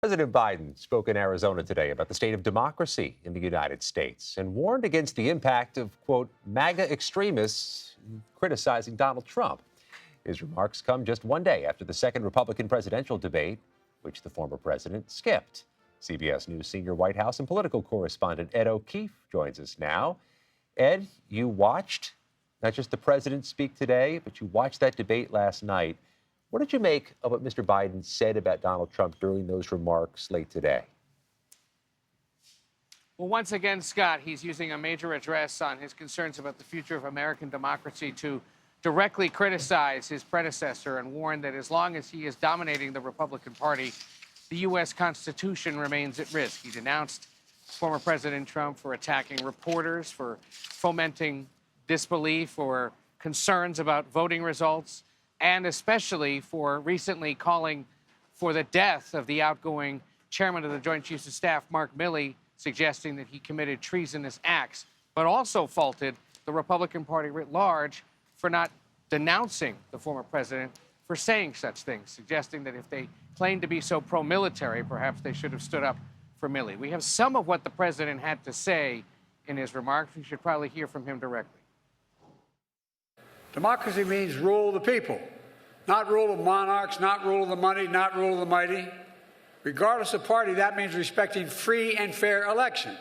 President Biden spoke in Arizona today about the state of democracy in the United States and warned against the impact of, quote, MAGA extremists criticizing Donald Trump. His remarks come just one day after the second Republican presidential debate, which the former president skipped. CBS News senior White House and political correspondent Ed O'Keefe joins us now. Ed, you watched not just the president speak today, but you watched that debate last night. What did you make of what Mr. Biden said about Donald Trump during those remarks late today? Well, once again, Scott, he's using a major address on his concerns about the future of American democracy to directly criticize his predecessor and warn that as long as he is dominating the Republican Party, the U.S. Constitution remains at risk. He denounced former President Trump for attacking reporters, for fomenting disbelief or concerns about voting results, and especially for recently calling for the death of the outgoing chairman of the Joint Chiefs of Staff, Mark Milley, suggesting that he committed treasonous acts, but also faulted the Republican Party writ large for not denouncing the former president for saying such things, suggesting that if they claimed to be so pro-military, perhaps they should have stood up for Milley. We have some of what the president had to say in his remarks. We should probably hear from him directly. Democracy means rule of the people, not rule of monarchs, not rule of the money, not rule of the mighty. Regardless of party, that means respecting free and fair elections,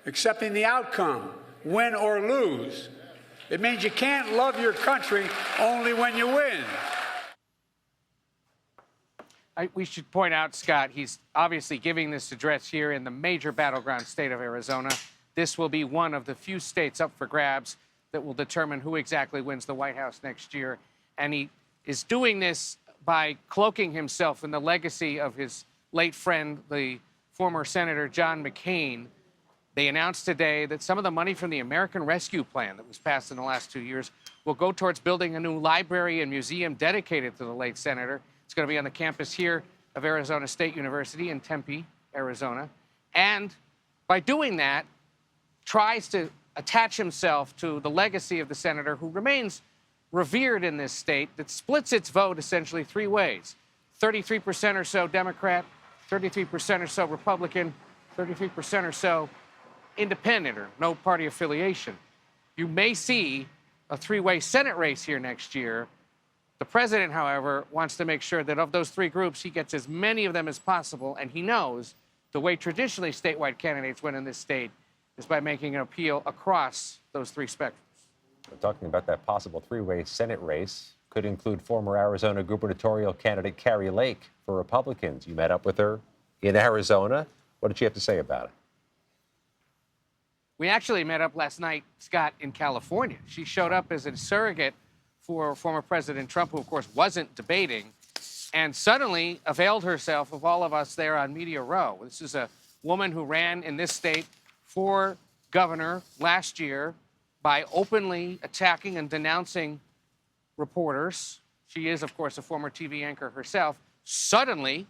accepting the outcome, win or lose. It means you can't love your country only when you win. We should point out, Scott, he's obviously giving this address here in the major battleground state of Arizona. This will be one of the few states up for grabs that will determine who exactly wins the White House next year. And he is doing this by cloaking himself in the legacy of his late friend, the former Senator John McCain. They announced today that some of the money from the American Rescue Plan that was passed in the last 2 years will go towards building a new library and museum dedicated to the late senator. It's going to be on the campus here of Arizona State University in Tempe, Arizona. And by doing that, tries to attach himself to the legacy of the senator who remains revered in this state that splits its vote essentially three ways. 33% or so Democrat, 33% or so Republican, 33% or so independent or no party affiliation. You may see a three-way Senate race here next year. The president, however, wants to make sure that of those three groups, he gets as many of them as possible, and he knows the way traditionally statewide candidates win in this state is by making an appeal across those three spectrums. We're talking about that possible three-way Senate race. Could include former Arizona gubernatorial candidate Kari Lake for Republicans. You met up with her in Arizona. What did she have to say about it? We actually met up last night, Scott, in California. She showed up as a surrogate for former President Trump, who, of course, wasn't debating, and suddenly availed herself of all of us there on Media Row. This is a woman who ran in this state for governor last year by openly attacking and denouncing reporters. She is, of course, a former TV anchor herself. Suddenly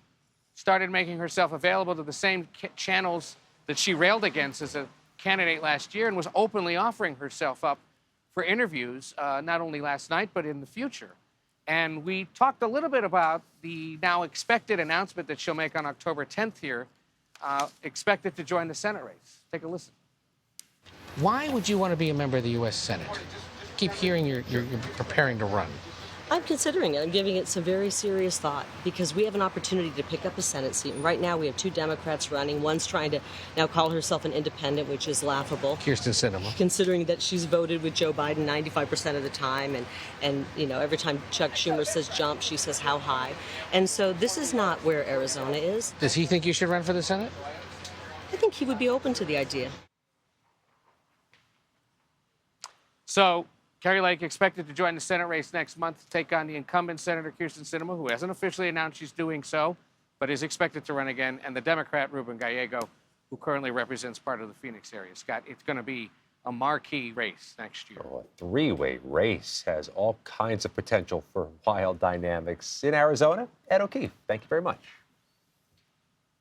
started making herself available to the same channels that she railed against as a candidate last year and was openly offering herself up for interviews, not only last night, but in the future. And we talked a little bit about the now expected announcement that she'll make on October 10th here, expected to join the Senate race. Take a listen. Why would you want to be a member of the U.S. Senate? Keep hearing you're preparing to run. I'm considering it. I'm giving it some very serious thought because we have an opportunity to pick up a Senate seat. And right now we have two Democrats running. One's trying to now call herself an independent, which is laughable. Kirsten Sinema. Considering that she's voted with Joe Biden 95% of the time. And you know, every time Chuck Schumer says jump, she says how high. And so this is not where Arizona is. Does he think you should run for the Senate? I think he would be open to the idea. So Kari Lake expected to join the Senate race next month to take on the incumbent Senator Kirsten Sinema, who hasn't officially announced she's doing so, but is expected to run again, and the Democrat Ruben Gallego, who currently represents part of the Phoenix area. Scott, it's going to be a marquee race next year. Oh, a three-way race has all kinds of potential for wild dynamics. In Arizona, Ed O'Keefe, thank you very much.